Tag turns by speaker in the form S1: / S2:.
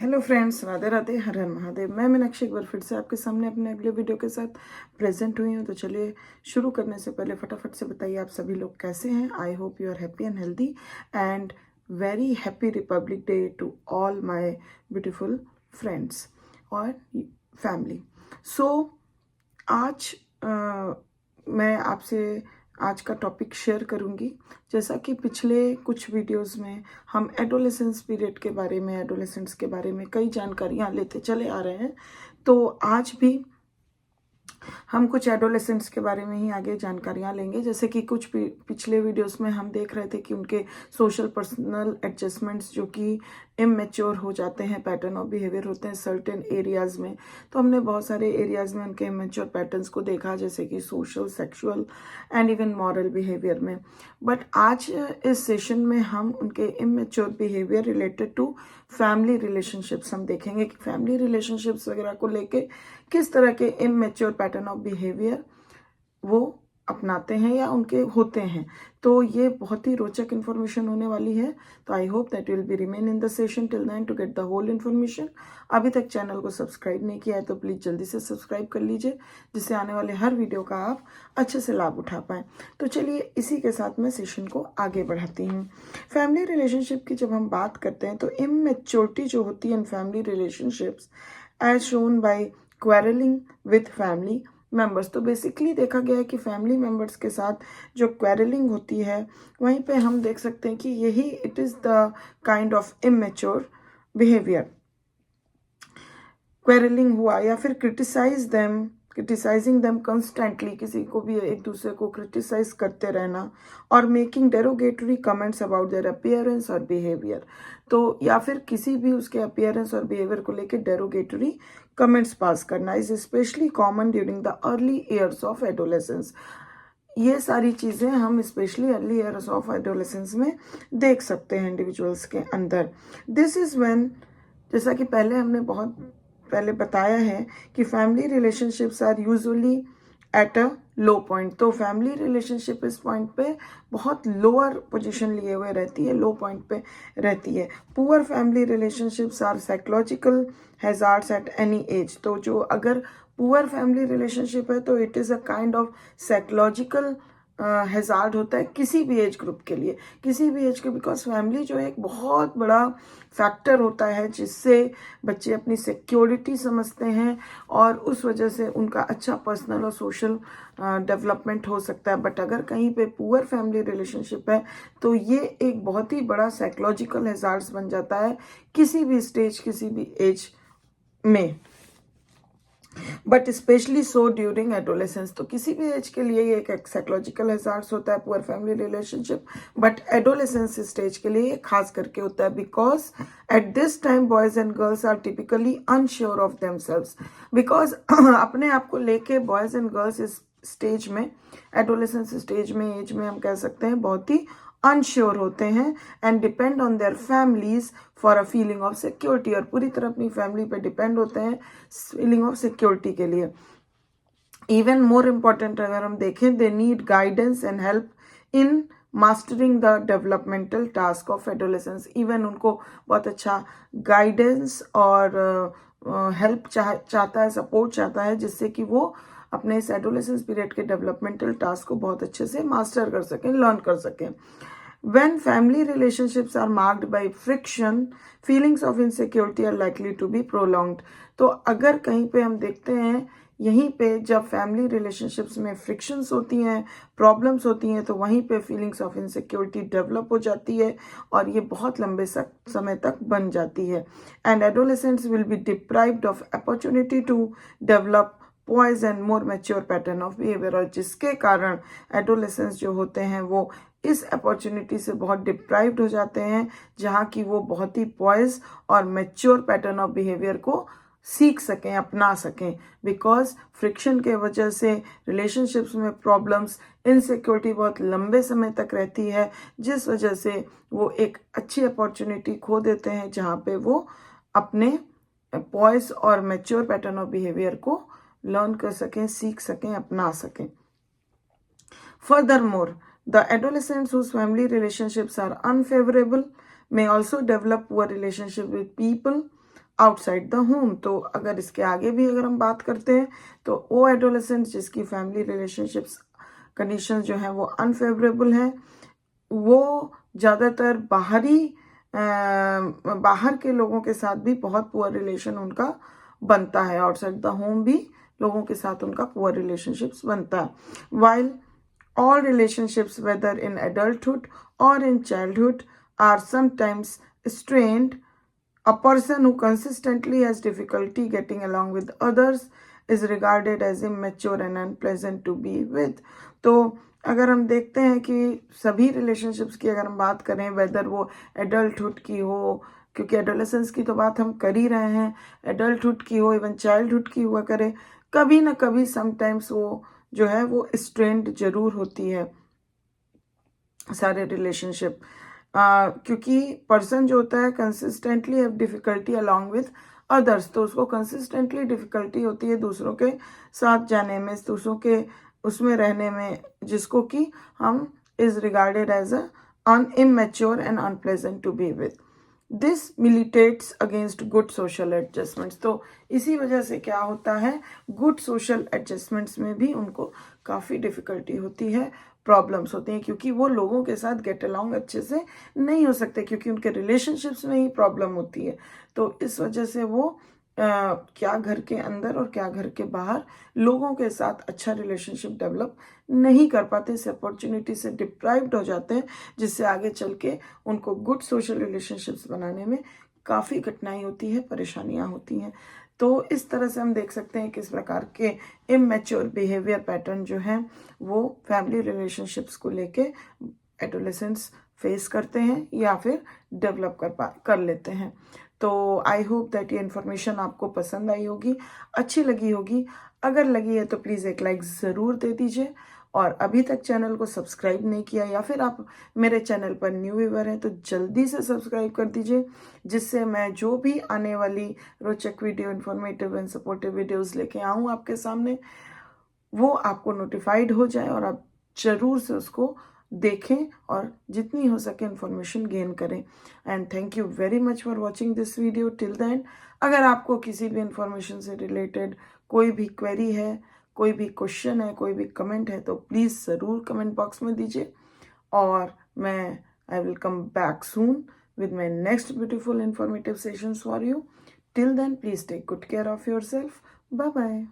S1: Hello friends, Radhe Radhe, हर हर महादेव। मैं मीनाक्षी एक बार फिर से आपके सामने अपने अगले वीडियो के साथ प्रेजेंट हुई हूँ। तो चलिए, शुरू करने से पहले फटाफट से बताइए आप सभी लोग कैसे हैं। I hope you are happy and healthy and very happy republic day to all my beautiful friends और फैमिली। सो आज मैं आपसे आज का टॉपिक शेयर करूंगी। जैसा कि पिछले कुछ वीडियोस में हम एडोलेसेंस पीरियड के बारे में, एडोलेसेंट्स के बारे में कई जानकारियां लेते चले आ रहे हैं, तो आज भी हम कुछ एडोलेसेंट्स के बारे में ही आगे जानकारियां लेंगे। जैसे कि कुछ पिछले वीडियोस में हम देख रहे थे कि उनके सोशल पर्सनल एडजस्टमेंट्स जो कि इमेच्योर हो जाते हैं, पैटर्न ऑफ बिहेवियर होते हैं सर्टेन एरियाज में। तो हमने बहुत सारे एरियाज में उनके इमेच्योर पैटर्न्स को देखा, जैसे कि social, sexual and even moral behaviour में। बट आज इस सेशन में हम उनके immature behaviour related to family relationships हम देखेंगे कि फैमिली रिलेशनशिप्स वगैरह को लेके किस तरह के इमेच्योर पैटर्न ऑफ बिहेवियर वो अपनाते हैं या उनके होते हैं। तो ये बहुत ही रोचक इन्फॉर्मेशन होने वाली है। तो I hope that will be remain in the session till then to get the whole information. अभी तक चैनल को सब्सक्राइब नहीं किया है तो प्लीज जल्दी से सब्सक्राइब कर लीजिए, जिससे आने वाले हर वीडियो का आप अच्छे से लाभ उठा पाएं। तो चलिए, इसी के साथ मैं सेशन को आगे बढ़ाती हूँ। फैमिली रिलेशनशिप की जब हम बात करते हैं तो इमेच्योरिटी जो होती है in family relationships as shown by quarrelling with family members. तो बेसिकली देखा गया है कि फैमिली मेंबर्स के साथ जो क्वेरलिंग होती है, वहीं पे हम देख सकते हैं कि यही it is the kind of immature behaviour. Quarrelling हुआ या फिर क्रिटिसाइजिंग देम कंस्टेंटली, किसी को भी एक दूसरे को क्रिटिसाइज करते रहना, और making derogatory comments about their appearance और बिहेवियर। तो या फिर किसी भी उसके अपीयरेंस और बिहेवियर को लेकर डेरोगेटरी कमेंट्स पास करना is specially common during the early years of adolescence. ये सारी चीज़ें हम specially early years of adolescence में देख सकते हैं इंडिविजुअल्स के अंदर। दिस इज़ व्हेन, जैसा कि पहले हमने बहुत पहले बताया है कि family relationships are usually at a low point. तो फैमिली रिलेशनशिप इस पॉइंट पे बहुत लोअर पोजीशन लिए हुए रहती है, लो पॉइंट पे रहती है। Poor family relationships are psychological hazards at any age. तो जो अगर पुअर फैमिली रिलेशनशिप है तो it is a kind of psychological hazard होता है किसी भी एज ग्रुप के लिए, किसी भी एज के, बिकॉज फैमिली जो है एक बहुत बड़ा फैक्टर होता है जिससे बच्चे अपनी सिक्योरिटी समझते हैं और उस वजह से उनका अच्छा पर्सनल और सोशल डेवलपमेंट हो सकता है। बट अगर कहीं पे पुअर फैमिली रिलेशनशिप है तो ये एक बहुत ही बड़ा साइकोलॉजिकल हैजार्ड्स बन जाता है किसी भी स्टेज, किसी भी एज में, but specially so during adolescence. तो किसी भी एज के लिए ये एक साइकोलॉजिकल हैजार्ड्स होता है poor family relationship, but adolescence stage के लिए खास करके होता है, because at this time boys and girls are typically unsure of themselves. Because अपने आप को लेके बॉयज एंड गर्ल्स इस स्टेज में, एडोलेसेंस स्टेज में, एज में हम कह सकते हैं बहुत ही अनश्योर होते हैं and depend on their families for a feeling of security, और पूरी तरह अपनी फैमिली पे डिपेंड होते हैं फीलिंग ऑफ सिक्योरिटी के लिए। इवन मोर इम्पॉर्टेंट अगर हम देखें, they need guidance and help in mastering the developmental task of adolescence. Even उनको बहुत अच्छा गाइडेंस और हेल्प चाहता है, सपोर्ट चाहता है, जिससे कि वो अपने इस एडोलेसेंस पीरियड के डेवलपमेंटल टास्क को बहुत अच्छे से मास्टर कर सकें, लर्न कर सकें। When family relationships are marked by friction, feelings of insecurity are likely to be prolonged. तो अगर कहीं पे हम देखते हैं, यहीं पे जब फैमिली रिलेशनशिप्स में फ्रिक्शंस होती हैं, प्रॉब्लम्स होती हैं, तो वहीं पे फीलिंग्स ऑफ इनसिक्योरिटी डेवलप हो जाती है और ये बहुत लंबे समय तक बन जाती है। And adolescents will be deprived of opportunity to develop poise and more mature pattern of behaviour, और जिसके कारण एडोलेसेंस जो होते हैं वो इस अपॉर्चुनिटी से बहुत डिप्राइव्ड हो जाते हैं, जहाँ की वो बहुत ही पॉइज और मैच्योर पैटर्न ऑफ बिहेवियर को सीख सकें, अपना सकें। बिकॉज फ्रिक्शन के वजह से रिलेशनशिप्स में प्रॉब्लम्स, इनसिक्योरिटी बहुत लंबे समय तक रहती है, जिस वजह से वो एक अच्छी अपॉर्चुनिटी खो देते हैं जहाँ पे वो अपने पॉइज और मैच्योर पैटर्न ऑफ बिहेवियर को लर्न कर सकें, सीख सकें, अपना सकें। Furthermore, the adolescents whose family relationships are unfavorable may also develop poor relationship with people outside the home. तो अगर इसके आगे भी अगर हम बात करते हैं तो वो एडोलेसेंट जिसकी फैमिली रिलेशनशिप्स कंडीशंस जो है वो अनफेवरेबल है, वो ज़्यादातर बाहर के लोगों के साथ भी बहुत पुअर रिलेशन उनका बनता है, आउटसाइड द होम भी लोगों के साथ उनका पुअर रिलेशनशिप्स बनता है। While all relationships, whether in adulthood or in childhood, are sometimes strained. A person who consistently has difficulty getting along with others is regarded as immature and unpleasant to be with. तो अगर हम देखते हैं कि सभी relationships की अगर हम बात करें, वेदर वो एडल्टहुड की हो, क्योंकि एडोलेसेंस की तो बात हम कर ही रहे हैं, एडल्टहुड की हो, इवन चाइल्डहुड की हुआ करे, कभी ना कभी समटाइम्स वो जो है वो स्ट्रेंड जरूर होती है सारे रिलेशनशिप, क्योंकि पर्सन जो होता है consistently have difficulty along with others, तो उसको कंसिस्टेंटली डिफिकल्टी होती है दूसरों के साथ जाने में, दूसरों के उसमें रहने में, जिसको कि हम is regarded as an immature and unpleasant to be with. This militates against good social adjustments. तो इसी वजह से क्या होता है, गुड सोशल एडजस्टमेंट्स में भी उनको काफ़ी डिफिकल्टी होती है, प्रॉब्लम्स होती हैं, क्योंकि वो लोगों के साथ गेट अलॉन्ग अच्छे से नहीं हो सकते, क्योंकि उनके रिलेशनशिप्स में ही प्रॉब्लम होती है। तो इस वजह से वो क्या घर के अंदर और क्या घर के बाहर लोगों के साथ अच्छा रिलेशनशिप डेवलप नहीं कर पाते, इस अपॉर्चुनिटी से डिप्राइव्ड हो जाते हैं, जिससे आगे चल के उनको गुड सोशल रिलेशनशिप्स बनाने में काफ़ी कठिनाई होती है, परेशानियां होती हैं। तो इस तरह से हम देख सकते हैं किस प्रकार के इमेच्योर बिहेवियर पैटर्न जो हैं वो फैमिली रिलेशनशिप्स को लेके एडोलेसेंट्स फेस करते हैं या फिर डेवलप कर लेते हैं। तो आई होप दैट ये इन्फॉर्मेशन आपको पसंद आई होगी, अच्छी लगी होगी। अगर लगी है तो प्लीज़ एक लाइक ज़रूर दे दीजिए, और अभी तक चैनल को सब्सक्राइब नहीं किया या फिर आप मेरे चैनल पर न्यू व्यूअर हैं तो जल्दी से सब्सक्राइब कर दीजिए, जिससे मैं जो भी आने वाली रोचक video, informative and supportive videos लेके आऊँ आपके सामने, वो आपको नोटिफाइड हो जाए और आप ज़रूर से उसको देखें और जितनी हो सके इन्फॉर्मेशन गेन करें। And thank you very much for watching this video till the end. अगर आपको किसी भी इन्फॉर्मेशन से रिलेटेड कोई भी क्वेरी है, कोई भी क्वेश्चन है, कोई भी कमेंट है, तो प्लीज़ ज़रूर कमेंट बॉक्स में दीजिए, और I will come back soon with my next beautiful informative sessions for you. Till then, please take good care of yourself. Bye bye.